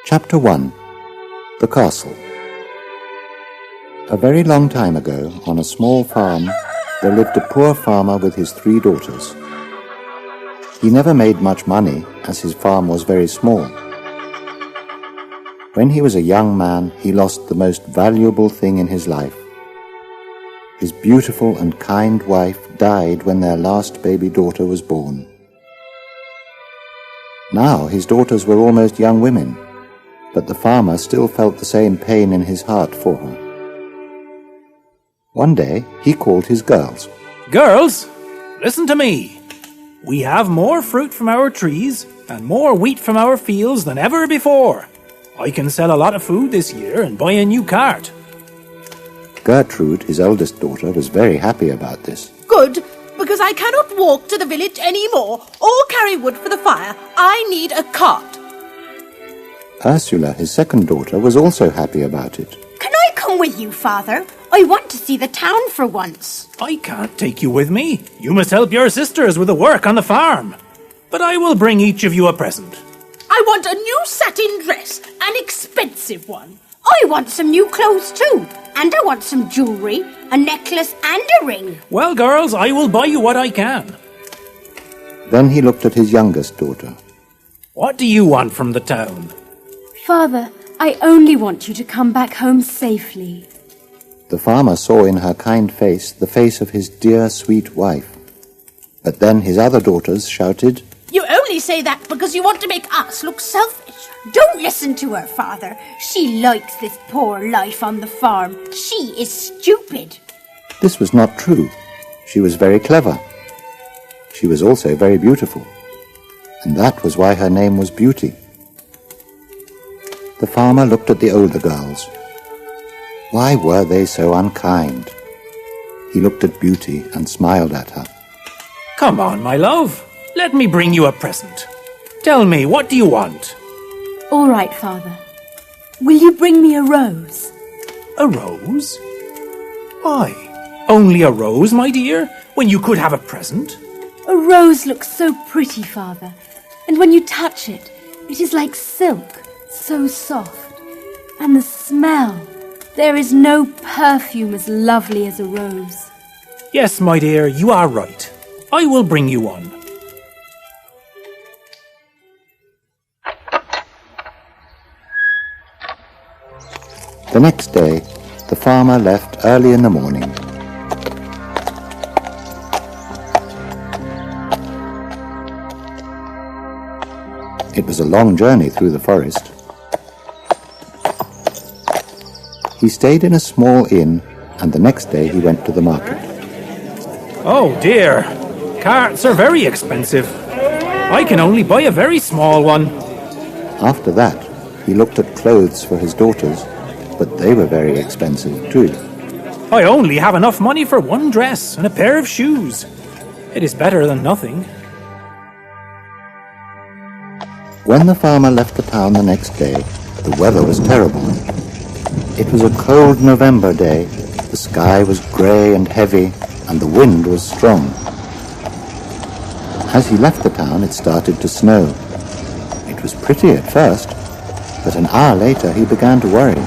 Chapter 1. The Castle. A very long time ago, on a small farm, there lived a poor farmer with his 3 daughters. He never made much money, as his farm was very small. When he was a young man, he lost the most valuable thing in his life. His beautiful and kind wife died when their last baby daughter was born. Now his daughters were almost young women, but the farmer still felt the same pain in his heart for her. One day he called his girls. Girls, listen to me. We have more fruit from our trees and more wheat from our fields than ever before. I can sell a lot of food this year and buy a new cart. Gertrude, his eldest daughter, was very happy about this. Good, because I cannot walk to the village any more or carry wood for the fire. I need a cart. Ursula, his second daughter, was also happy about it. Can I come with you, Father? I want to see the town for once. I can't take you with me. You must help your sisters with the work on the farm. But I will bring each of you a present. I want a new satin dress, an expensive one. I want some new clothes too. And I want some jewellery, a necklace and a ring. Well, girls, I will buy you what I can. Then he looked at his youngest daughter. What do you want from the town? Father, I only want you to come back home safely. The farmer saw in her kind face the face of his dear, sweet wife. But then his other daughters shouted, You only say that because you want to make us look selfish. Don't listen to her, Father. She likes this poor life on the farm. She is stupid. This was not true. She was very clever. She was also very beautiful. And that was why her name was Beauty. The farmer looked at the older girls. Why were they so unkind? He looked at Beauty and smiled at her. Come on, my love. Let me bring you a present. Tell me, what do you want? All right, Father. Will you bring me a rose? A rose? Why? Only a rose, my dear, when you could have a present? A rose looks so pretty, Father. And when you touch it, it is like silk, so soft. And the smell, there is no perfume as lovely as a rose. Yes, my dear, you are right. I will bring you one. The next day, the farmer left early in the morning. It was a long journey through the forest. He stayed in a small inn, and the next day he went to the market. Oh dear, carts are very expensive. I can only buy a very small one. After that, he looked at clothes for his daughters, but they were very expensive too. I only have enough money for one dress and a pair of shoes. It is better than nothing. When the farmer left the town the next day, the weather was terrible. It was a cold November day. The sky was grey and heavy, and the wind was strong. As he left the town, it started to snow. It was pretty at first, but an hour later he began to worry.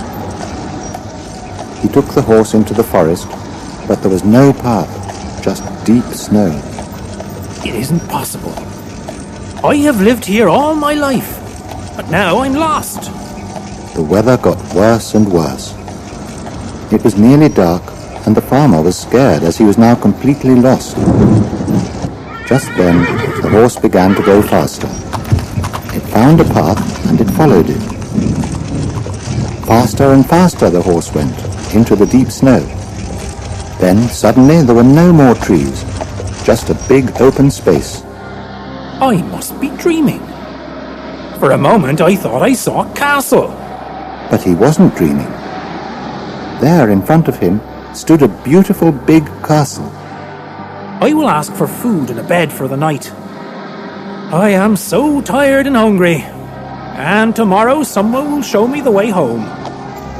He took the horse into the forest, but there was no path, just deep snow. It isn't possible. I have lived here all my life, but now I'm lost. The weather got worse and worse. It was nearly dark, and the farmer was scared as he was now completely lost. Just then, the horse began to go faster. It found a path, and it followed it. Faster and faster the horse went, into the deep snow. Then, suddenly, there were no more trees, just a big open space. I must be dreaming. For a moment I thought I saw a castle. But he wasn't dreaming. There, in front of him, stood a beautiful big castle. I will ask for food and a bed for the night. I am so tired and hungry, and tomorrow someone will show me the way home.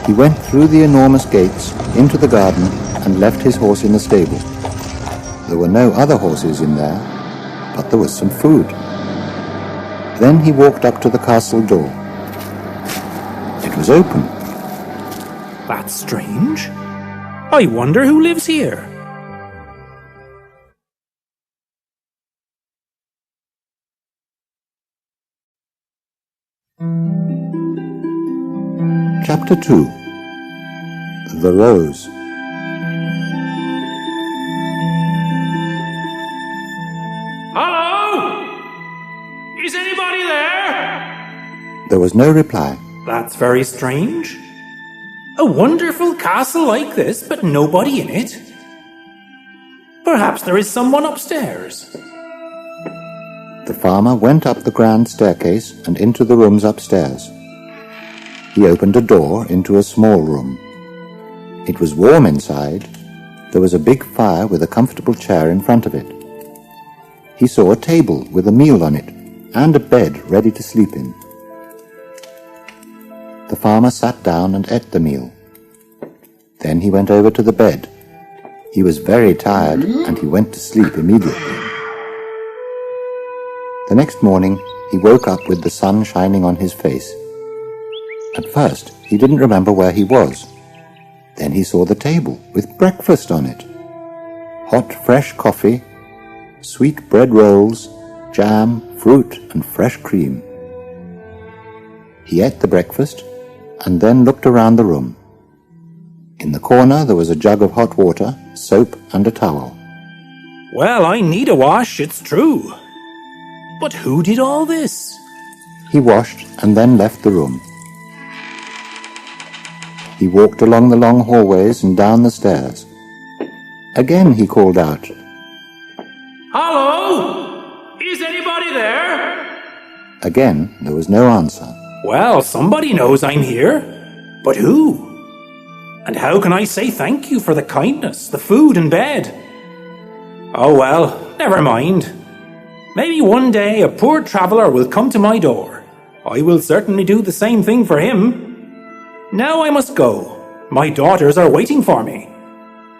He went through the enormous gates, into the garden, and left his horse in the stable. There were no other horses in there, but there was some food. Then he walked up to the castle door. It was open. That's strange. I wonder who lives here. Chapter 2. The Rose. Hello? Is anybody there? There was no reply. That's very strange. A wonderful castle like this, but nobody in it. Perhaps there is someone upstairs. The farmer went up the grand staircase and into the rooms upstairs. He opened a door into a small room. It was warm inside. There was a big fire with a comfortable chair in front of it. He saw a table with a meal on it and a bed ready to sleep in. The farmer sat down and ate the meal. Then he went over to the bed. He was very tired and he went to sleep immediately. The next morning he woke up with the sun shining on his face. At first he didn't remember where he was. Then he saw the table with breakfast on it. Hot fresh coffee, sweet bread rolls, jam, fruit and fresh cream. He ate the breakfast and then looked around the room. In the corner there was a jug of hot water, soap and a towel. Well, I need a wash, it's true. But who did all this? He washed and then left the room. He walked along the long hallways and down the stairs. Again he called out, Hello? Is anybody there? Again there was no answer. Well, somebody knows I'm here. But who? And how can I say thank you for the kindness, the food and bed? Oh well, never mind. Maybe one day a poor traveller will come to my door. I will certainly do the same thing for him. Now I must go. My daughters are waiting for me.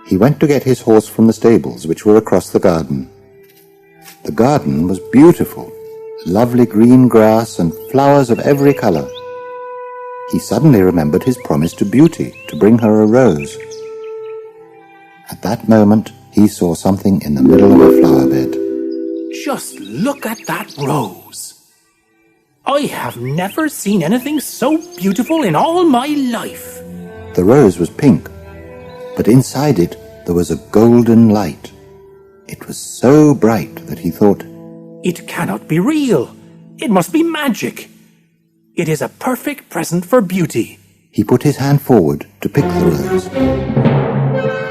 He went to get his horse from the stables, which were across the garden. The garden was beautiful, lovely green grass and flowers of every colour. He suddenly remembered his promise to Beauty to bring her a rose. At that moment, he saw something in the middle of a flower bed. Just look at that rose. I have never seen anything so beautiful in all my life. The rose was pink, but inside it there was a golden light. It was so bright that he thought, It cannot be real. It must be magic. It is a perfect present for Beauty. He put his hand forward to pick the rose.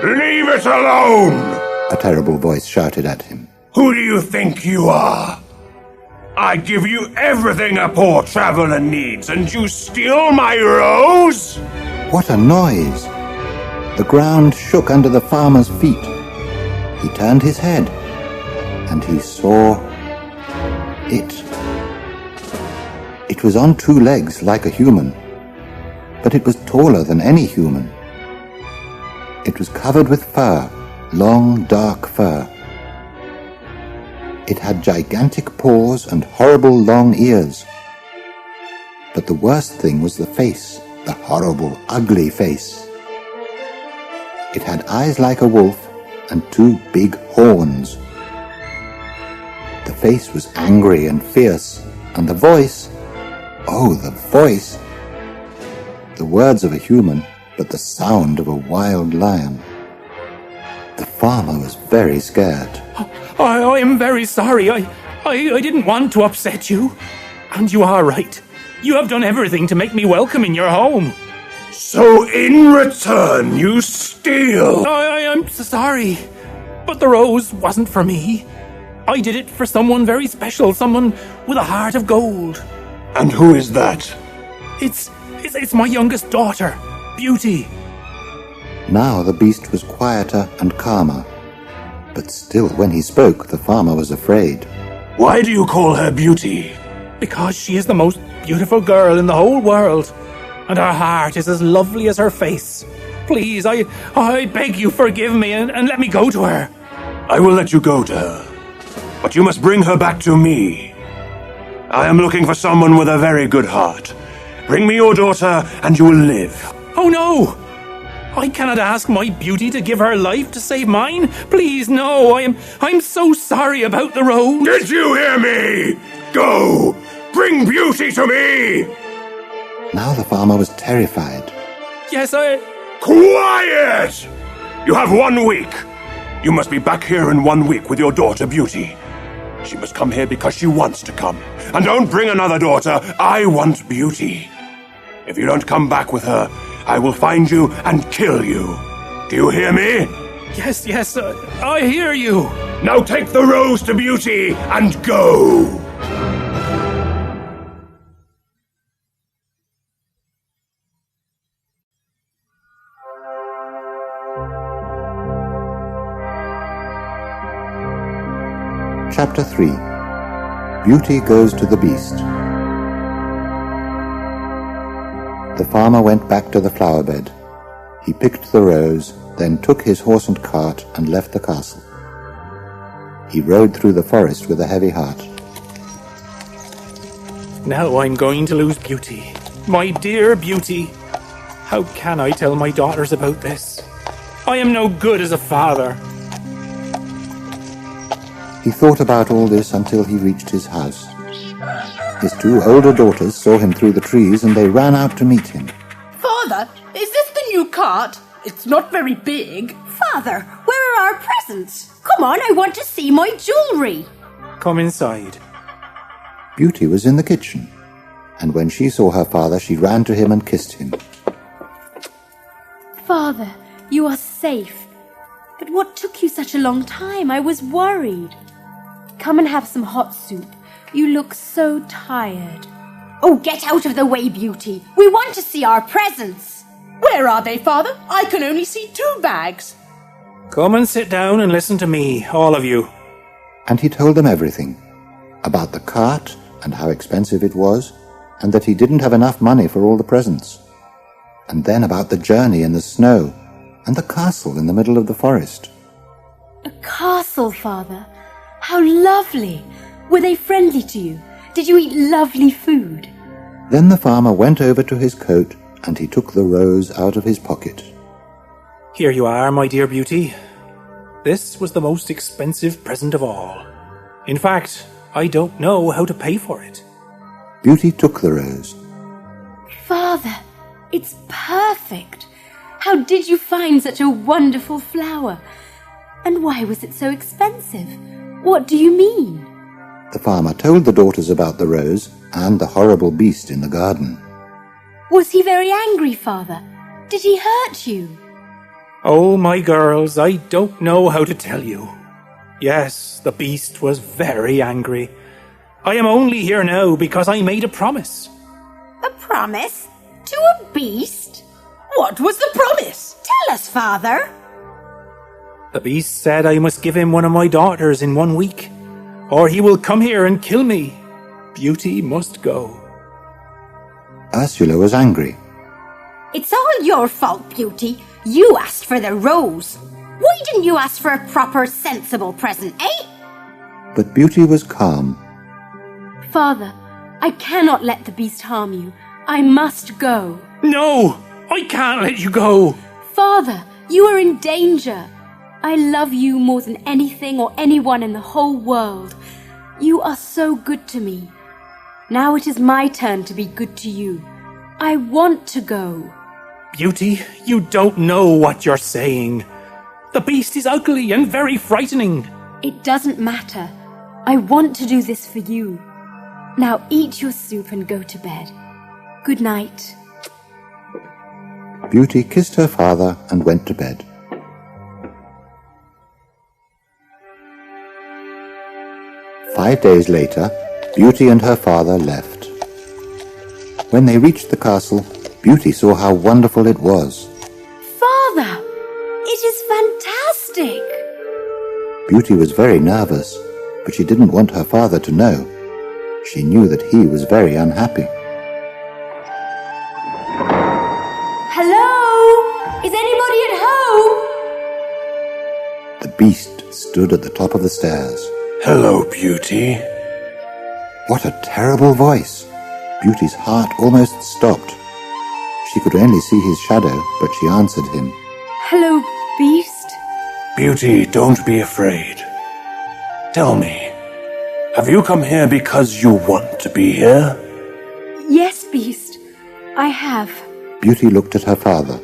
Leave it alone! A terrible voice shouted at him. Who do you think you are? I give you everything a poor traveler needs, and you steal my rose? What a noise! The ground shook under the farmer's feet. He turned his head, and he saw it. It was on two legs like a human, but it was taller than any human. It was covered with fur, long dark fur. It had gigantic paws and horrible long ears. But the worst thing was the face, the horrible, ugly face. It had eyes like a wolf and two big horns. The face was angry and fierce, and the voice, oh, the voice! The words of a human, but the sound of a wild lion. The farmer was very scared. I am very sorry. I didn't want to upset you. And you are right. You have done everything to make me welcome in your home. So in return, you steal? I am sorry. But the rose wasn't for me. I did it for someone very special, someone with a heart of gold. And who is that? It's my youngest daughter, Beauty. Now the beast was quieter and calmer. But still, when he spoke, the farmer was afraid. Why do you call her Beauty? Because she is the most beautiful girl in the whole world. And her heart is as lovely as her face. Please, I beg you, forgive me and let me go to her. I will let you go to her. But you must bring her back to me. I am looking for someone with a very good heart. Bring me your daughter, and you will live. Oh no! I cannot ask my Beauty to give her life to save mine. Please, no. I'm so sorry about the rose. Did you hear me? Go! Bring Beauty to me! Now the farmer was terrified. Yes, Quiet! You have 1 week. You must be back here in 1 week with your daughter, Beauty. She must come here because she wants to come. And don't bring another daughter. I want Beauty. If you don't come back with her, I will find you and kill you. Do you hear me? Yes, I hear you. Now take the rose to Beauty and go! Chapter 3. Beauty goes to the Beast. The farmer went back to the flower bed. He picked the rose, then took his horse and cart and left the castle. He rode through the forest with a heavy heart. Now I'm going to lose Beauty. My dear Beauty. How can I tell my daughters about this? I am no good as a father. He thought about all this until he reached his house. His 2 older daughters saw him through the trees and they ran out to meet him. Father, is this the new cart? It's not very big. Father, where are our presents? Come on, I want to see my jewellery. Come inside. Beauty was in the kitchen, and when she saw her father, she ran to him and kissed him. Father, you are safe. But what took you such a long time? I was worried. Come and have some hot soup. You look so tired. Oh, get out of the way, Beauty. We want to see our presents. Where are they, Father? I can only see 2 bags. Come and sit down and listen to me, all of you. And he told them everything. About the cart and how expensive it was, and that he didn't have enough money for all the presents. And then about the journey in the snow, and the castle in the middle of the forest. A castle, Father. How lovely. Were they friendly to you? Did you eat lovely food? Then the farmer went over to his coat, and he took the rose out of his pocket. Here you are, my dear Beauty. This was the most expensive present of all. In fact, I don't know how to pay for it. Beauty took the rose. Father, it's perfect. How did you find such a wonderful flower? And why was it so expensive? What do you mean? The farmer told the daughters about the rose and the horrible beast in the garden. Was he very angry, Father? Did he hurt you? Oh, my girls, I don't know how to tell you. Yes, the beast was very angry. I am only here now because I made a promise. A promise? To a beast? What was the promise? Tell us, Father. The beast said I must give him one of my daughters in 1 week, or he will come here and kill me. Beauty must go. Ursula was angry. It's all your fault, Beauty. You asked for the rose. Why didn't you ask for a proper, sensible present, eh? But Beauty was calm. Father, I cannot let the beast harm you. I must go. No, I can't let you go. Father, you are in danger. I love you more than anything or anyone in the whole world. You are so good to me. Now it is my turn to be good to you. I want to go. Beauty, you don't know what you're saying. The beast is ugly and very frightening. It doesn't matter. I want to do this for you. Now eat your soup and go to bed. Good night. Beauty kissed her father and went to bed. Five days later, Beauty and her father left. When they reached the castle, Beauty saw how wonderful it was. Father, it is fantastic. Beauty was very nervous, but she didn't want her father to know. She knew that he was very unhappy. Hello? Is anybody at home? The beast stood at the top of the stairs. Hello, Beauty. What a terrible voice! Beauty's heart almost stopped. She could only see his shadow, but she answered him. Hello, Beast. Beauty, don't be afraid. Tell me, have you come here because you want to be here? Yes, Beast. I have. Beauty looked at her father.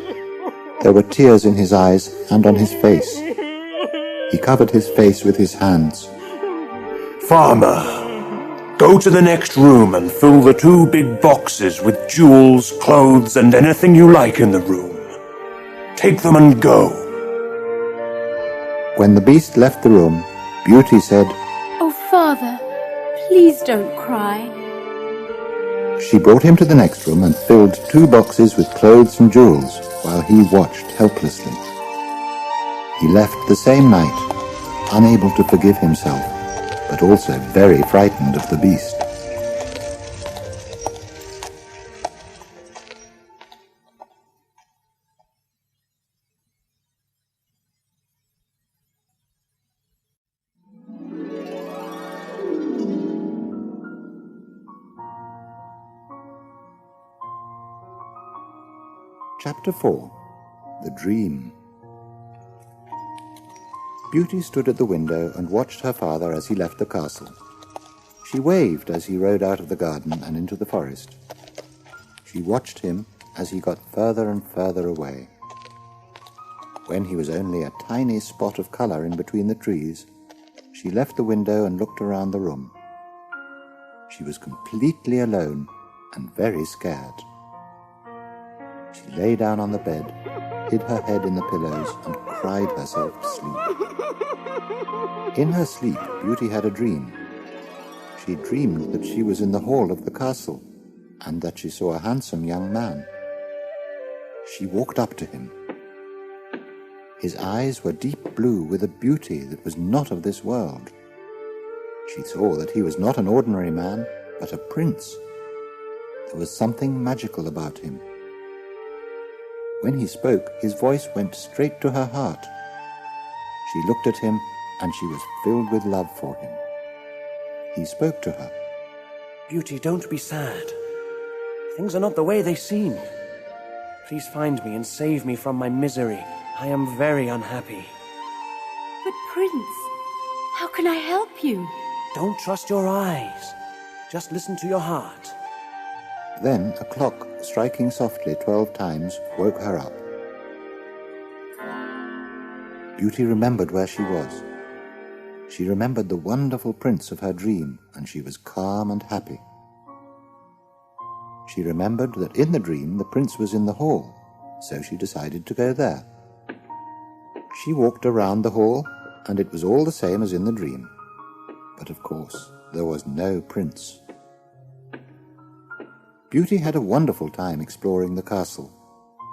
There were tears in his eyes and on his face. He covered his face with his hands. Farmer, go to the next room and fill the 2 big boxes with jewels, clothes, and anything you like in the room. Take them and go. When the beast left the room, Beauty said, Oh, Father, please don't cry. She brought him to the next room and filled 2 boxes with clothes and jewels while he watched helplessly. He left the same night, unable to forgive himself, but also very frightened of the beast. Chapter 4. The Dream. Beauty stood at the window and watched her father as he left the castle. She waved as he rode out of the garden and into the forest. She watched him as he got further and further away. When he was only a tiny spot of color in between the trees, she left the window and looked around the room. She was completely alone and very scared. She lay down on the bed, hid her head in the pillows, and cried herself to sleep. In her sleep, Beauty had a dream. She dreamed that she was in the hall of the castle, and that she saw a handsome young man. She walked up to him. His eyes were deep blue with a beauty that was not of this world. She saw that he was not an ordinary man, but a prince. There was something magical about him. When he spoke, his voice went straight to her heart. She looked at him, and she was filled with love for him. He spoke to her. Beauty, don't be sad. Things are not the way they seem. Please find me and save me from my misery. I am very unhappy. But Prince, how can I help you? Don't trust your eyes. Just listen to your heart. Then a clock, striking softly 12 times, woke her up. Beauty remembered where she was. She remembered the wonderful prince of her dream, and she was calm and happy. She remembered that in the dream the prince was in the hall, so she decided to go there. She walked around the hall, and it was all the same as in the dream. But of course, there was no prince. Beauty had a wonderful time exploring the castle,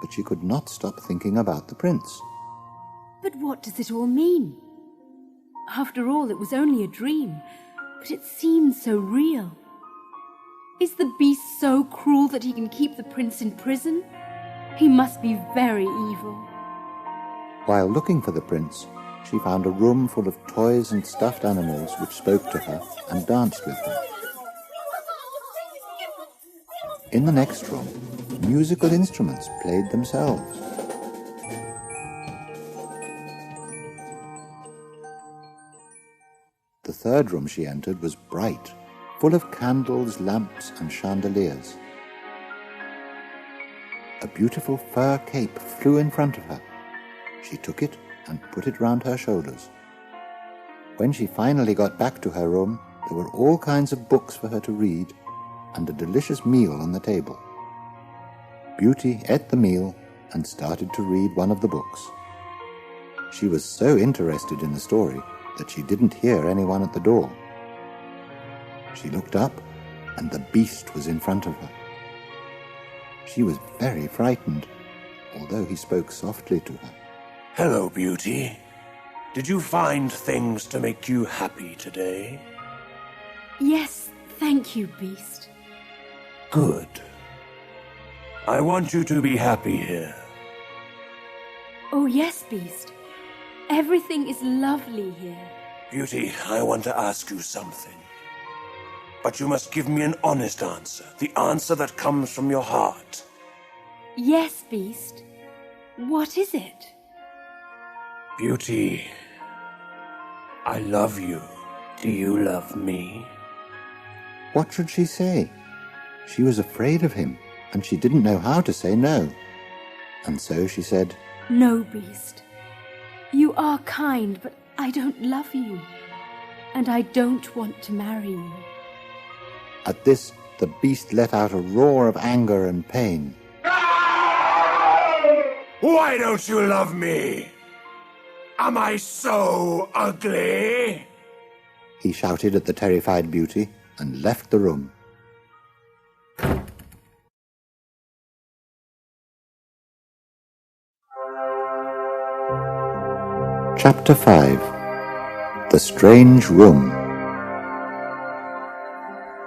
but she could not stop thinking about the prince. But what does it all mean? After all, it was only a dream, but it seems so real. Is the beast so cruel that he can keep the prince in prison? He must be very evil. While looking for the prince, she found a room full of toys and stuffed animals which spoke to her and danced with her. In the next room, musical instruments played themselves. The third room she entered was bright, full of candles, lamps, and chandeliers. A beautiful fur cape flew in front of her. She took it and put it round her shoulders. When she finally got back to her room, there were all kinds of books for her to read, and a delicious meal on the table. Beauty ate the meal and started to read one of the books. She was so interested in the story that she didn't hear anyone at the door. She looked up, and the beast was in front of her. She was very frightened, although he spoke softly to her. Hello, Beauty. Did you find things to make you happy today? Yes, thank you, Beast. Good. I want you to be happy here. Oh, yes, Beast. Everything is lovely here. Beauty, I want to ask you something. But you must give me an honest answer, the answer that comes from your heart. Yes, Beast. What is it? Beauty, I love you. Do you love me? What should she say? She was afraid of him, and she didn't know how to say no. And so she said, No, Beast. You are kind, but I don't love you. And I don't want to marry you. At this, the beast let out a roar of anger and pain. Why don't you love me? Am I so ugly? He shouted at the terrified Beauty and left the room. Chapter 5. The Strange Room.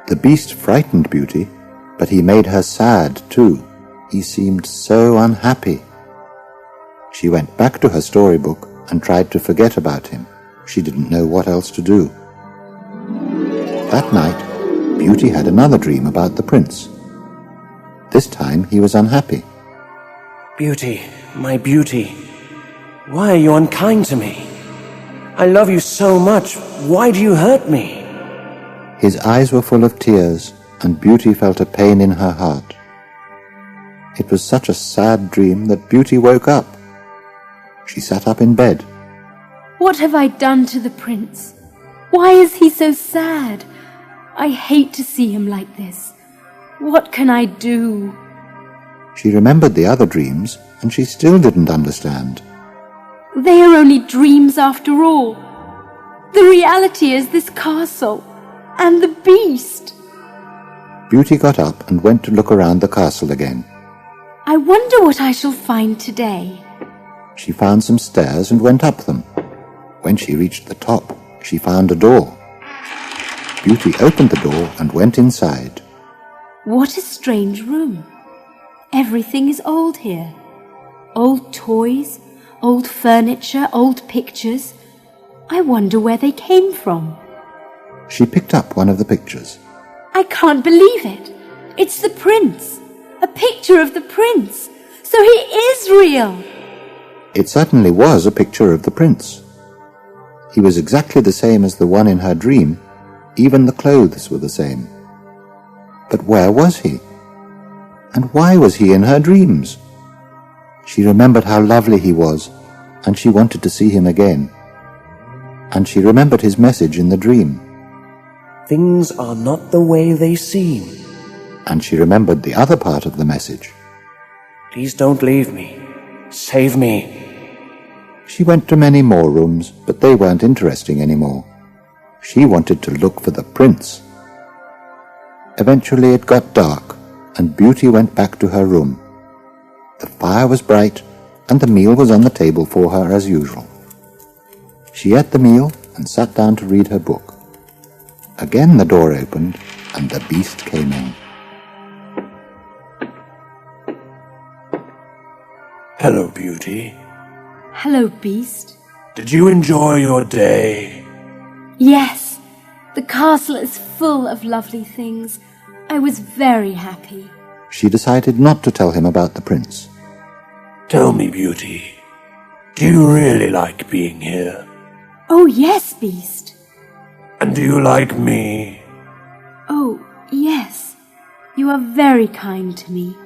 The beast frightened Beauty, but he made her sad too. He seemed so unhappy. She went back to her storybook and tried to forget about him. She didn't know what else to do. That night, Beauty had another dream about the prince. This time he was unhappy. Beauty, my beauty, why are you unkind to me? I love you so much. Why do you hurt me? His eyes were full of tears, and Beauty felt a pain in her heart. It was such a sad dream that Beauty woke up. She sat up in bed. What have I done to the prince? Why is he so sad? I hate to see him like this. What can I do? She remembered the other dreams, and she still didn't understand. They are only dreams after all. The reality is this castle and the beast. Beauty got up and went to look around the castle again. I wonder what I shall find today. She found some stairs and went up them. When she reached the top, she found a door. Beauty opened the door and went inside. What a strange room. Everything is old here. Old toys, old furniture, old pictures. I wonder where they came from. She picked up one of the pictures. I can't believe it. It's the prince. A picture of the prince. So he is real. It certainly was a picture of the prince. He was exactly the same as the one in her dream. Even the clothes were the same. But where was he? And why was he in her dreams? She remembered how lovely he was, and she wanted to see him again. And she remembered his message in the dream. Things are not the way they seem. And she remembered the other part of the message. Please don't leave me. Save me. She went to many more rooms, but they weren't interesting anymore. She wanted to look for the prince. Eventually it got dark, and Beauty went back to her room. The fire was bright, and the meal was on the table for her as usual. She ate the meal and sat down to read her book. Again the door opened, and the beast came in. Hello, Beauty. Hello, beast. Did you enjoy your day? Yes, the castle is full of lovely things. I was very happy. She decided not to tell him about the prince. Tell me, Beauty, do you really like being here? Oh, yes, beast. And do you like me? Oh, yes. You are very kind to me.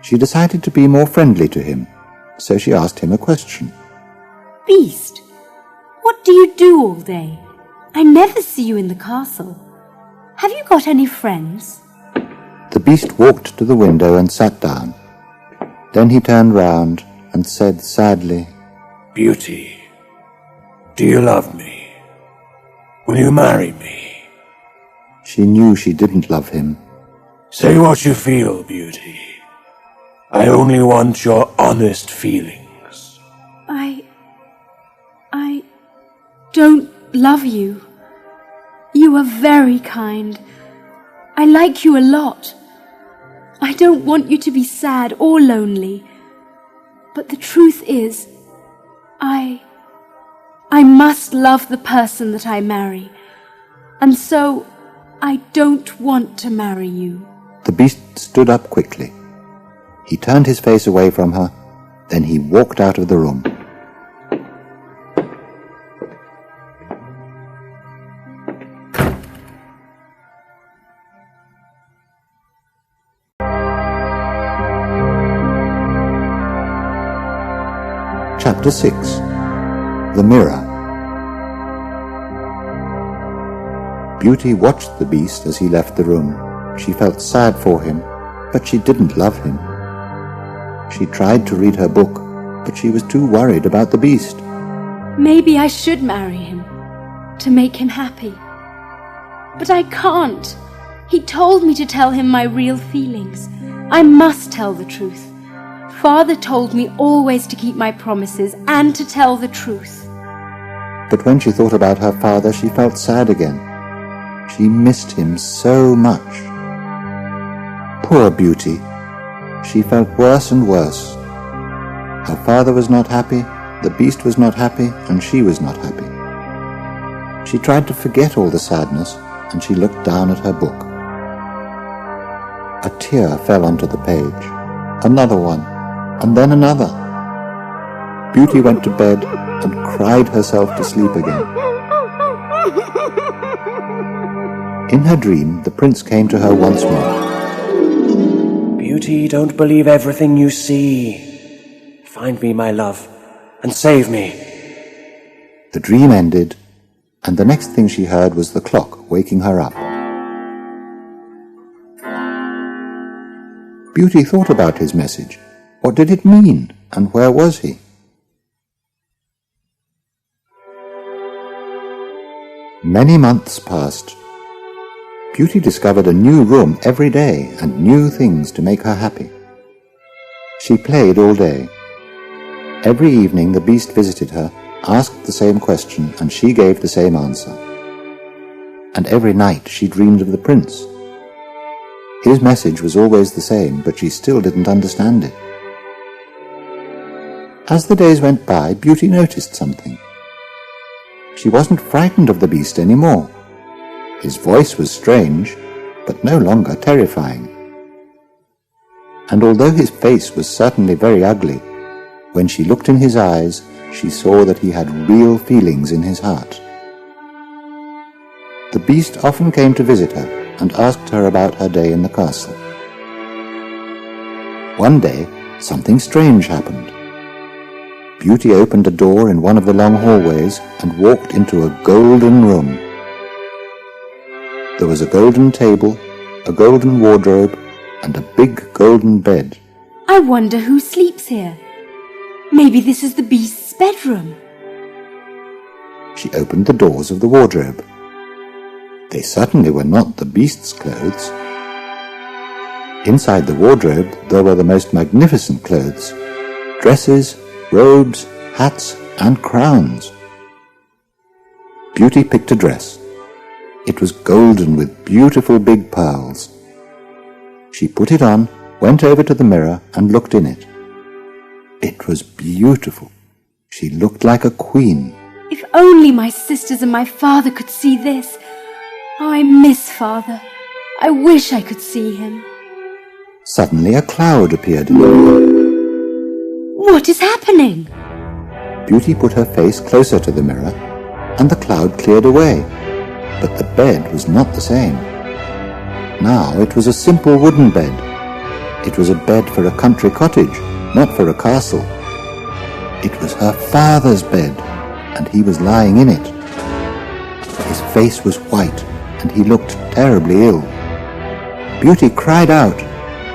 She decided to be more friendly to him, so she asked him a question. Beast, what do you do all day? I never see you in the castle. Have you got any friends? The beast walked to the window and sat down. Then he turned round and said sadly, Beauty, do you love me? Will you marry me? She knew she didn't love him. Say what you feel, Beauty. I only want your honest feelings. I don't love you. You are very kind. I like you a lot. I don't want you to be sad or lonely. But the truth is, I must love the person that I marry. And so, I don't want to marry you. The beast stood up quickly. He turned his face away from her, then he walked out of the room. Chapter 6. The Mirror. Beauty watched the beast as he left the room. She felt sad for him, but she didn't love him. She tried to read her book, but she was too worried about the beast. Maybe I should marry him, to make him happy. But I can't. He told me to tell him my real feelings. I must tell the truth. Father told me always to keep my promises and to tell the truth. But when she thought about her father, she felt sad again. She missed him so much. Poor Beauty. She felt worse and worse. Her father was not happy, the beast was not happy, and she was not happy. She tried to forget all the sadness, and she looked down at her book. A tear fell onto the page. Another one, and then another. Beauty went to bed and cried herself to sleep again. In her dream, the prince came to her once more. Beauty, don't believe everything you see. Find me, my love, and save me. The dream ended, and the next thing she heard was the clock waking her up. Beauty thought about his message. What did it mean, and where was he? Many months passed. Beauty discovered a new room every day and new things to make her happy. She played all day. Every evening the beast visited her, asked the same question, and she gave the same answer. And every night she dreamed of the prince. His message was always the same, but she still didn't understand it. As the days went by, Beauty noticed something. She wasn't frightened of the beast anymore. His voice was strange, but no longer terrifying. And although his face was certainly very ugly, when she looked in his eyes, she saw that he had real feelings in his heart. The beast often came to visit her and asked her about her day in the castle. One day, something strange happened. Beauty opened a door in one of the long hallways and walked into a golden room. There was a golden table, a golden wardrobe, and a big golden bed. I wonder who sleeps here. Maybe this is the beast's bedroom. She opened the doors of the wardrobe. They certainly were not the beast's clothes. Inside the wardrobe there were the most magnificent clothes, dresses, robes, hats, and crowns. Beauty picked a dress. It was golden with beautiful big pearls. She put it on, went over to the mirror, and looked in it. It was beautiful. She looked like a queen. If only my sisters and my father could see this. Oh, I miss Father. I wish I could see him. Suddenly a cloud appeared in the mirror. What is happening? Beauty put her face closer to the mirror, and the cloud cleared away. But the bed was not the same. Now it was a simple wooden bed. It was a bed for a country cottage, not for a castle. It was her father's bed, and he was lying in it. His face was white, and he looked terribly ill. Beauty cried out,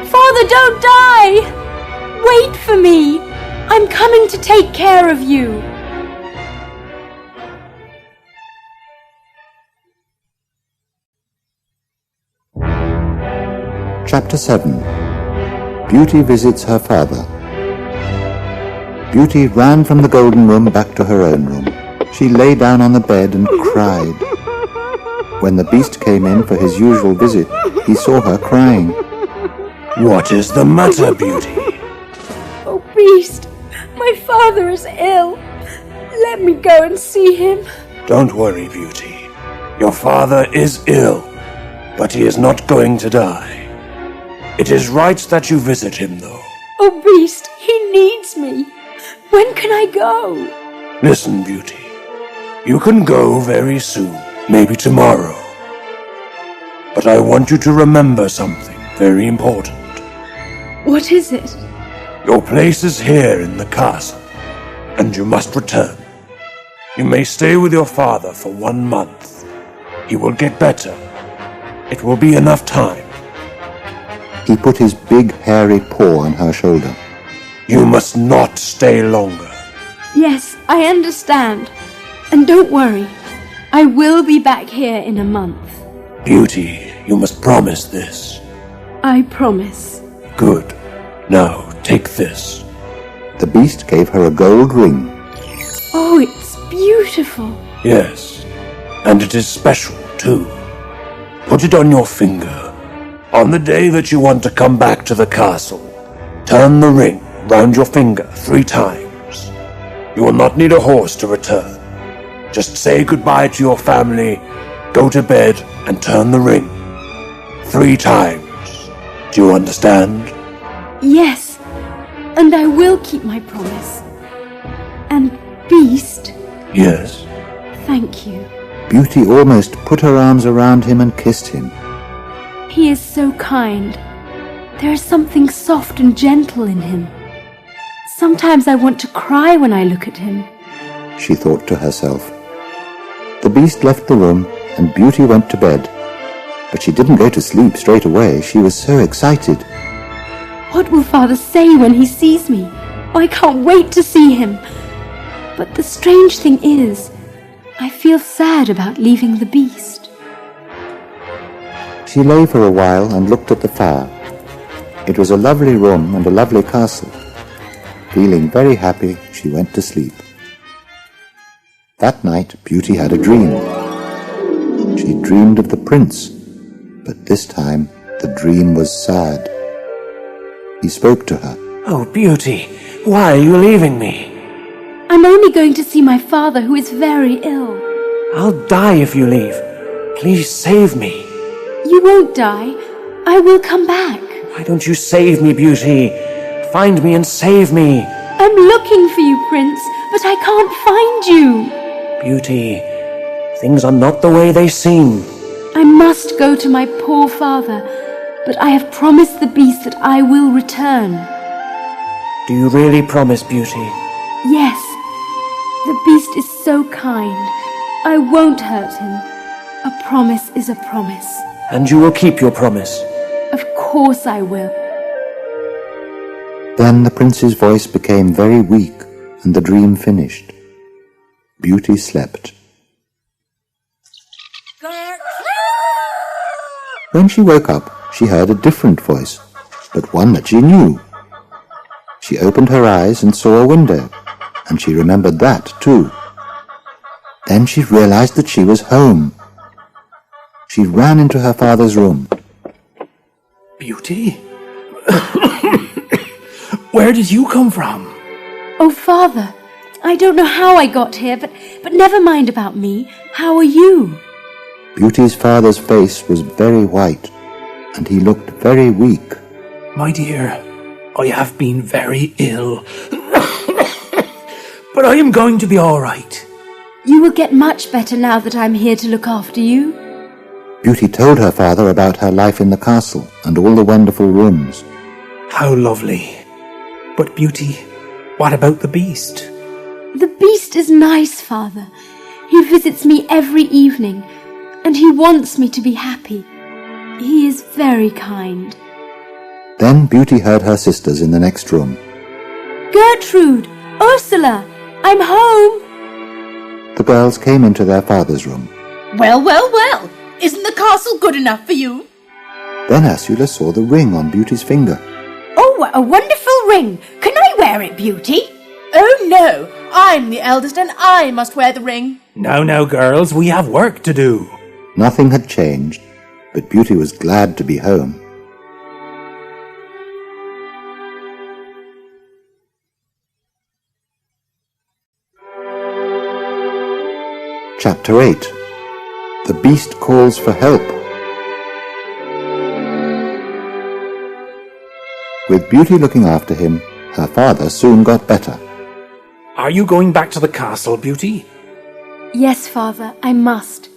Father, don't die! Wait for me! I'm coming to take care of you! Chapter 7. Beauty visits her father. Beauty ran from the golden room back to her own room. She lay down on the bed and cried. When the beast came in for his usual visit, he saw her crying. What is the matter, Beauty? Oh, Beast, my father is ill. Let me go and see him. Don't worry, Beauty. Your father is ill. But he is not going to die. It is right that you visit him, though. Oh, Beast, he needs me. When can I go? Listen, Beauty. You can go very soon, maybe tomorrow. But I want you to remember something very important. What is it? Your place is here in the castle, and you must return. You may stay with your father for 1 month. He will get better. It will be enough time. He put his big hairy paw on her shoulder. You must not stay longer. Yes, I understand. And don't worry, I will be back here in a month. Beauty, you must promise this. I promise. Good. Now, take this. The beast gave her a gold ring. Oh, it's beautiful. Yes, and it is special, too. Put it on your finger. On the day that you want to come back to the castle, turn the ring round your finger 3 times. You will not need a horse to return. Just say goodbye to your family, go to bed, and turn the ring 3 times. Do you understand? Yes, and I will keep my promise. And Beast, Yes. thank you. Beauty almost put her arms around him and kissed him. He is so kind. There is something soft and gentle in him. Sometimes I want to cry when I look at him. She thought to herself. The beast left the room and Beauty went to bed. But she didn't go to sleep straight away. She was so excited. What will Father say when he sees me? Oh, I can't wait to see him. But the strange thing is, I feel sad about leaving the beast. She lay for a while and looked at the fire. It was a lovely room and a lovely castle. Feeling very happy, she went to sleep. That night, Beauty had a dream. She dreamed of the prince, but this time the dream was sad. He spoke to her. Oh, Beauty, why are you leaving me? I'm only going to see my father, who is very ill. I'll die if you leave. Please save me. You won't die. I will come back. Why don't you save me, Beauty? Find me and save me. I'm looking for you, Prince, but I can't find you. Beauty, things are not the way they seem. I must go to my poor father, but I have promised the beast that I will return. Do you really promise, Beauty? Yes, the beast is so kind. I won't hurt him. A promise is a promise. And you will keep your promise? Of course I will. Then the prince's voice became very weak and the dream finished. Beauty slept. When she woke up, she heard a different voice, but one that she knew. She opened her eyes and saw a window, and she remembered that too. Then she realized that she was home. She ran into her father's room. Beauty? Where did you come from? Oh, Father, I don't know how I got here, but never mind about me. How are you? Beauty's father's face was very white, and he looked very weak. My dear, I have been very ill. But I am going to be all right. You will get much better now that I'm here to look after you. Beauty told her father about her life in the castle and all the wonderful rooms. How lovely. But Beauty, what about the beast? The beast is nice, Father. He visits me every evening, and he wants me to be happy. He is very kind. Then Beauty heard her sisters in the next room. Gertrude! Ursula! I'm home! The girls came into their father's room. Well, well, well. Isn't the castle good enough for you? Then Ursula saw the ring on Beauty's finger. Oh, what a wonderful ring. Can I wear it, Beauty? Oh, no. I'm the eldest and I must wear the ring. Now, girls, we have work to do. Nothing had changed, but Beauty was glad to be home. Chapter 8. The Beast Calls for Help. With Beauty looking after him, her father soon got better. Are you going back to the castle, Beauty? Yes, Father, I must.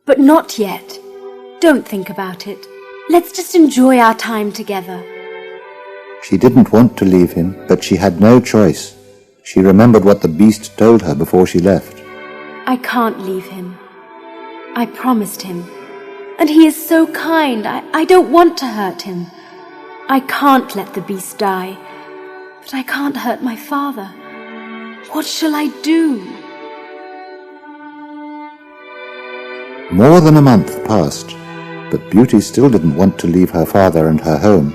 But not yet. Don't think about it. Let's just enjoy our time together. She didn't want to leave him, but she had no choice. She remembered what the beast told her before she left. I can't leave him. I promised him. And he is so kind. I don't want to hurt him. I can't let the beast die. But I can't hurt my father. What shall I do? More than a month passed, but Beauty still didn't want to leave her father and her home.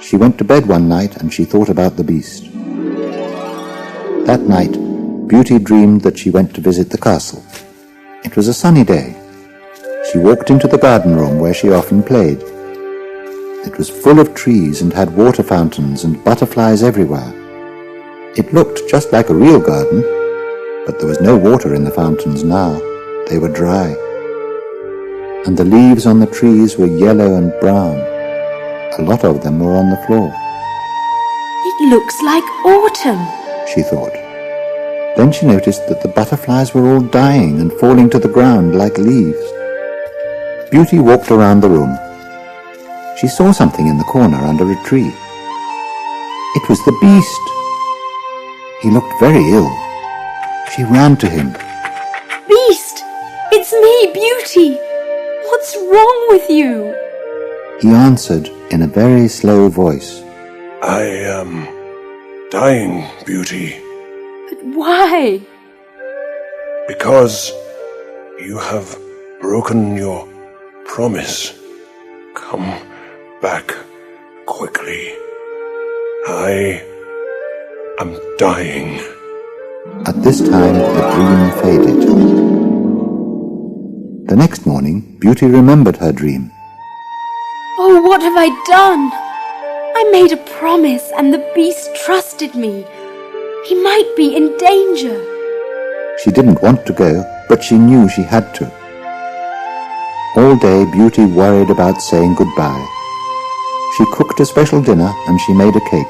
She went to bed one night and she thought about the beast. That night, Beauty dreamed that she went to visit the castle. It was a sunny day. She walked into the garden room where she often played. It was full of trees and had water fountains and butterflies everywhere. It looked just like a real garden, but there was no water in the fountains now. They were dry. And the leaves on the trees were yellow and brown. A lot of them were on the floor. It looks like autumn, she thought. Then she noticed that the butterflies were all dying and falling to the ground like leaves. Beauty walked around the room. She saw something in the corner under a tree. It was the beast. He looked very ill. She ran to him. Beast! It's me, Beauty! What's wrong with you? He answered in a very slow voice. I am dying, Beauty. But why? Because you have broken your promise. Come back quickly. I am dying. At this time, the dream faded. The next morning, Beauty remembered her dream. Oh, what have I done? I made a promise and the beast trusted me. He might be in danger. She didn't want to go, but she knew she had to. All day, Beauty worried about saying goodbye. She cooked a special dinner and she made a cake.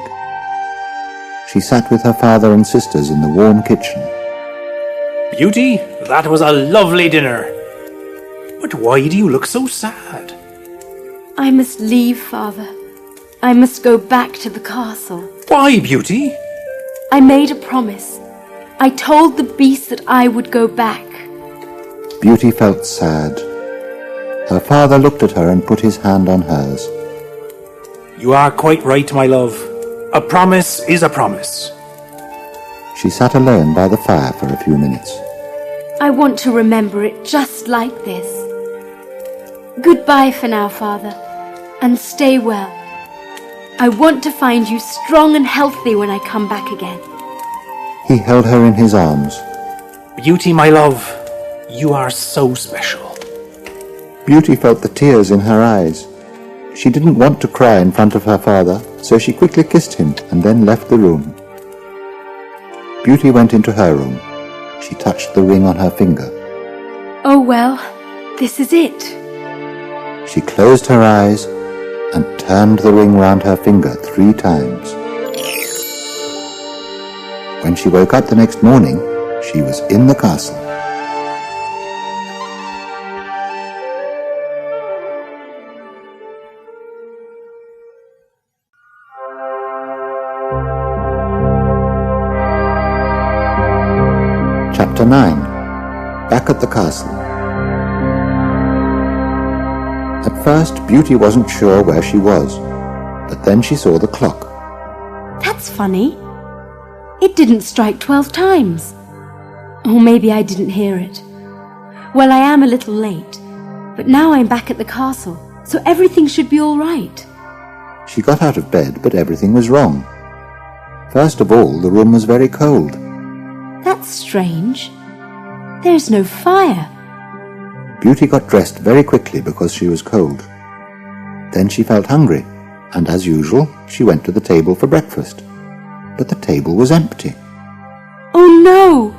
She sat with her father and sisters in the warm kitchen. Beauty, that was a lovely dinner. But why do you look so sad? I must leave, Father. I must go back to the castle. Why, Beauty? I made a promise. I told the beast that I would go back. Beauty felt sad. Her father looked at her and put his hand on hers. You are quite right, my love. A promise is a promise. She sat alone by the fire for a few minutes. I want to remember it just like this. Goodbye for now, Father, and stay well. I want to find you strong and healthy when I come back again. He held her in his arms. Beauty, my love, you are so special. Beauty felt the tears in her eyes. She didn't want to cry in front of her father, so she quickly kissed him and then left the room. Beauty went into her room. She touched the ring on her finger. Oh well, this is it. She closed her eyes and turned the ring round her finger 3 times. When she woke up the next morning, she was in the castle. Chapter 9. Back at the castle. At first, Beauty wasn't sure where she was, but then she saw the clock. That's funny. It didn't strike 12 times. Or maybe I didn't hear it. Well, I am a little late, but now I'm back at the castle, so everything should be all right. She got out of bed, but everything was wrong. First of all, the room was very cold. That's strange. There's no fire. Beauty got dressed very quickly because she was cold. Then she felt hungry, and as usual, she went to the table for breakfast. But the table was empty. Oh no!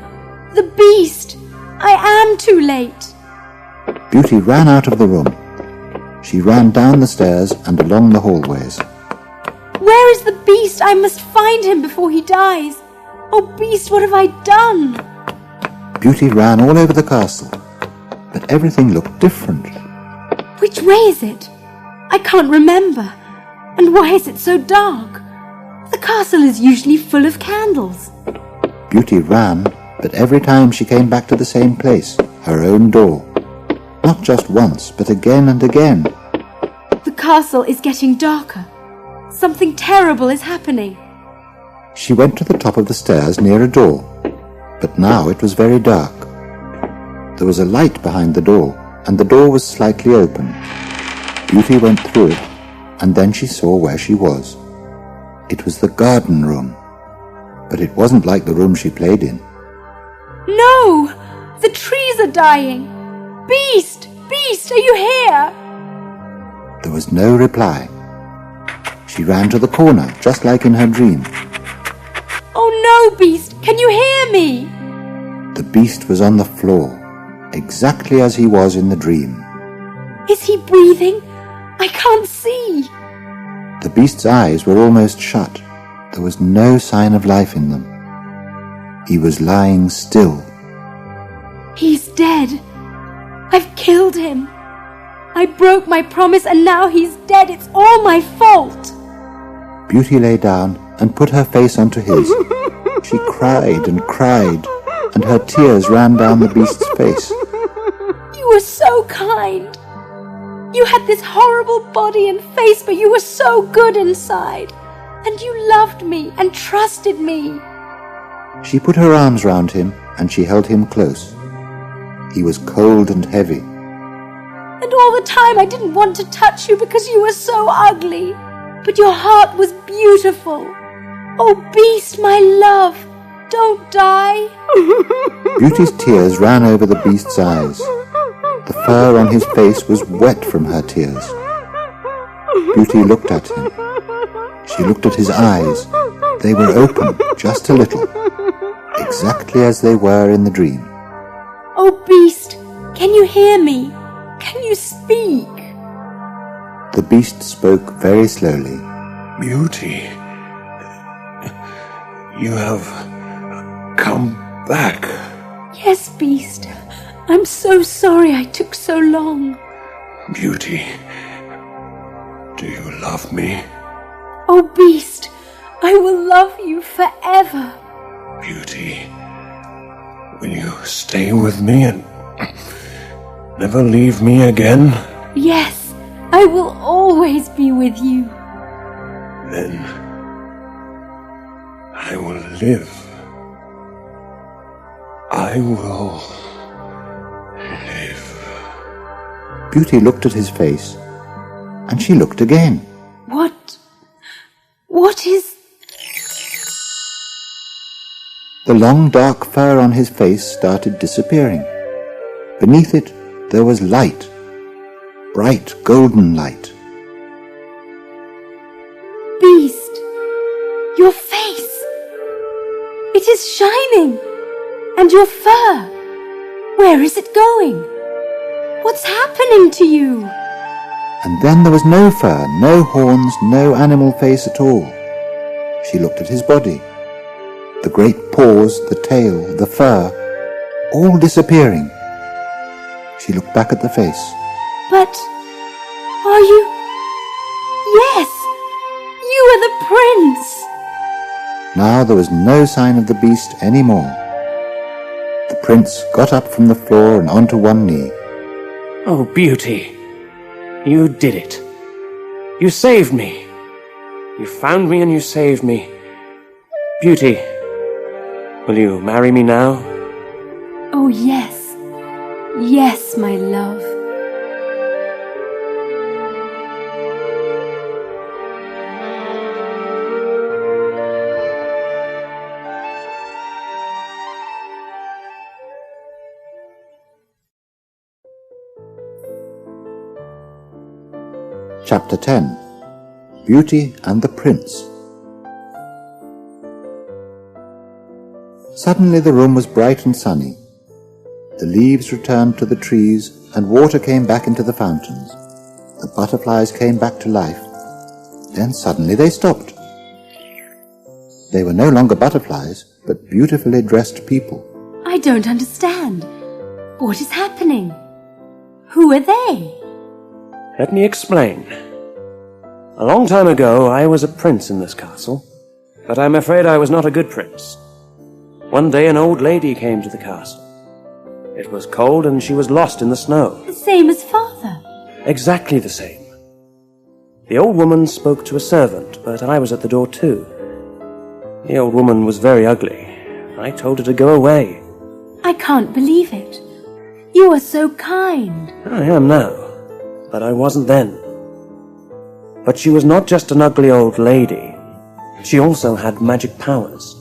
The beast! I am too late! Beauty ran out of the room. She ran down the stairs and along the hallways. Where is the beast? I must find him before he dies. Oh, beast, what have I done? Beauty ran all over the castle, but everything looked different. Which way is it? I can't remember. And why is it so dark? The castle is usually full of candles. Beauty ran, but every time she came back to the same place, her own door. Not just once, but again and again. The castle is getting darker. Something terrible is happening. She went to the top of the stairs near a door, but now it was very dark. There was a light behind the door, and the door was slightly open. Beauty went through it, and then she saw where she was. It was the garden room, but it wasn't like the room she played in. No! The trees are dying! Beast! Beast, are you here? There was no reply. She ran to the corner, just like in her dream. Oh no, Beast! Can you hear me? The beast was on the floor, exactly as he was in the dream. Is he breathing? I can't see. The beast's eyes were almost shut. There was no sign of life in them. He was lying still. He's dead. I've killed him. I broke my promise and now he's dead. It's all my fault. Beauty lay down and put her face onto his. She cried and cried, and her tears ran down the beast's face. You were so kind. You had this horrible body and face, but you were so good inside. And you loved me and trusted me. She put her arms round him, and she held him close. He was cold and heavy. And all the time I didn't want to touch you because you were so ugly. But your heart was beautiful. Oh, Beast, my love, don't die. Beauty's tears ran over the beast's eyes. The fur on his face was wet from her tears. Beauty looked at him. She looked at his eyes. They were open, just a little, exactly as they were in the dream. Oh, Beast, can you hear me? Can you speak? The beast spoke very slowly. Beauty, you have come back. Yes, Beast. I'm so sorry I took so long. Beauty, do you love me? Oh, Beast, I will love you forever. Beauty, will you stay with me and never leave me again? Yes, I will always be with you. Then I will live. I will live. Beauty looked at his face, and she looked again. What is... The long dark fur on his face started disappearing. Beneath it there was light, bright golden light. Beast, your face. It is shining. And your fur. Where is it going? What's happening to you? And then there was no fur, no horns, no animal face at all. She looked at his body. The great paws, the tail, the fur, all disappearing. She looked back at the face. But are you... Yes, you are the prince. Now there was no sign of the beast any more. The prince got up from the floor and onto one knee. Oh, Beauty, you did it. You saved me. You found me and you saved me. Beauty, will you marry me now? Oh, yes. Yes, my love. Chapter 10. Beauty and the Prince. Suddenly the room was bright and sunny. The leaves returned to the trees, and water came back into the fountains. The butterflies came back to life. Then suddenly they stopped. They were no longer butterflies, but beautifully dressed people. I don't understand. What is happening? Who are they? Let me explain. A long time ago, I was a prince in this castle, but I'm afraid I was not a good prince. One day an old lady came to the castle. It was cold and she was lost in the snow. The same as father. Exactly the same. The old woman spoke to a servant, but I was at the door too. The old woman was very ugly. I told her to go away. I can't believe it. You are so kind. I am now, but I wasn't then. But she was not just an ugly old lady. She also had magic powers.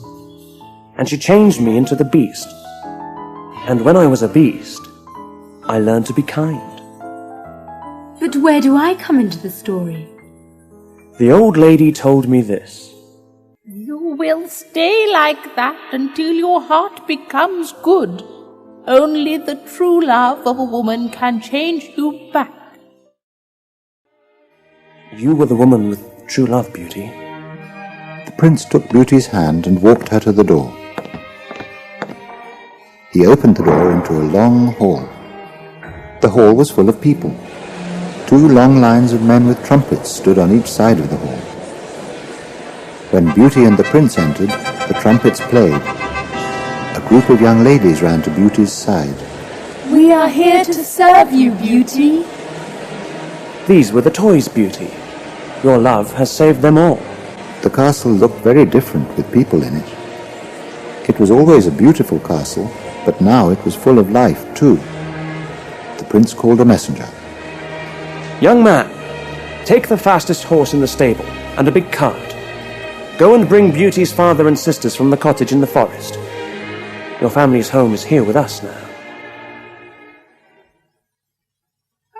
And she changed me into the beast. And when I was a beast, I learned to be kind. But where do I come into the story? The old lady told me this. You will stay like that until your heart becomes good. Only the true love of a woman can change you back. You were the woman with true love, Beauty. The prince took Beauty's hand and walked her to the door. He opened the door into a long hall. The hall was full of people. 2 long lines of men with trumpets stood on each side of the hall. When Beauty and the prince entered, the trumpets played. A group of young ladies ran to Beauty's side. We are here to serve you, Beauty. These were the toys, Beauty. Your love has saved them all. The castle looked very different with people in it. It was always a beautiful castle, but now it was full of life too. The prince called a messenger. Young man, take the fastest horse in the stable and a big cart. Go and bring Beauty's father and sisters from the cottage in the forest. Your family's home is here with us now.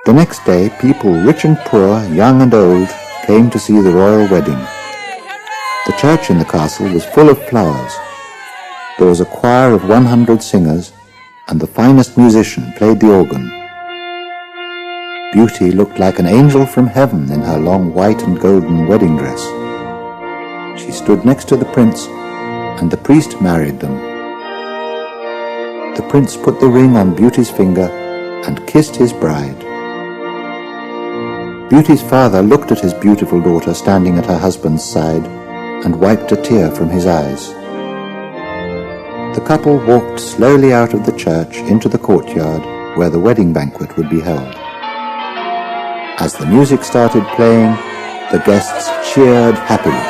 The next day, people rich and poor, young and old, came to see the royal wedding. The church in the castle was full of flowers. There was a choir of 100 singers, and the finest musician played the organ. Beauty looked like an angel from heaven in her long white and golden wedding dress. She stood next to the prince, and the priest married them. The prince put the ring on Beauty's finger and kissed his bride. Beauty's father looked at his beautiful daughter standing at her husband's side and wiped a tear from his eyes. The couple walked slowly out of the church into the courtyard where the wedding banquet would be held. As the music started playing, the guests cheered happily.